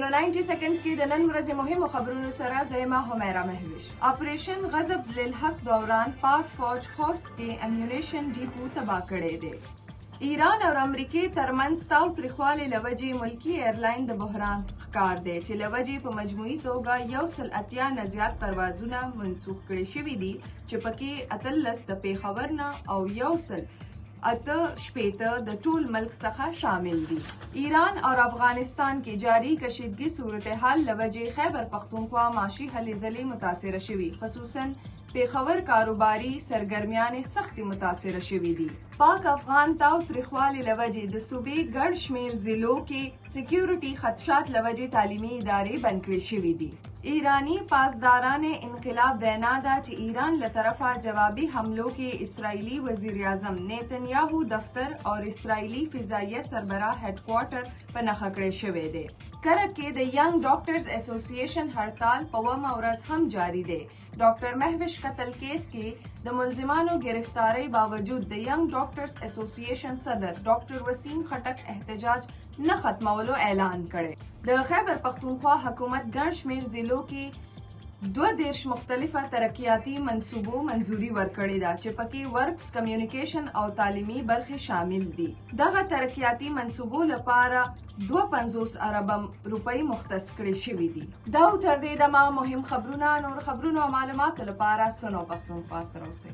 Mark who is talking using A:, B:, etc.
A: نو 90 سیکنډز کې د نن ورځې مهمو خبرونو سره زیما همیرا مهوش. آپریشن غضب للحق دوران پاک فوج خوست کې امیونیشن ډیپو تباه کړی دی. ایران او امریکې ترمنځ تاوتریخوالي له وجې ملکي ایرلاین د بحران ښکار دی چې له وجې په مجموعي توګه 180 نه زیات پروازونه منسوخ کړي شوي دي چې پکې 18 د پیښور نه او 108 د ټول ملک څخه شامل دي. ایران اور افغانستان کې جاری کشیدگی صورتحال له وجې خیبر پختونخوا معاشي هلې ځلې متاثره شوي، خصوصاً پیښور کاروباري سرګرمیان سختي متاثره شوي دي. پاک افغان تاوتریخوالي له وجې د صوبې ګڼ شمېر ضلعو کې سکیورټي خدشات له وجې تعلیمي ادارې بند کړې شوي دي. ایرانی پاسداران انقلاب وینا ده چې ایران له طرفه جوابي حملو کې اسرائیلي وزیر اعظم نیتنیاهو دفتر اور اسرائیلي فضائیه سربراہ هډ کوارټر په نښه کړی شوی دی. کرک کې د ینګ ډاکټرز اسوسییشن هړتال په اومه ورځ هم جاری دی. ډاکټر مهوش قتل کیس کې د ملزمانو گرفتاری باوجود د ینګ ډاکټرز اسوسییشن صدر ډاکټر وسیم خټک احتجاج نه ختمولو اعلان کړی. د خیبر پختونخوا حکومت ګڼ شمېر ضلعو کې 22 مختلفه ترقیاتي منصوبو منظوري ورکړې ده چې پکې ورکس، کمیونیکیشن او تعلیمي برخې شامل دي. دغه ترقیاتي منصوبو لپاره 52 ارب روپۍ مختص کړي شوي دي. دا تر دې دمه مهم خبرونه. نور خبرونو او معلوماتو لپاره سنو پښتونخوا سره اوسئ.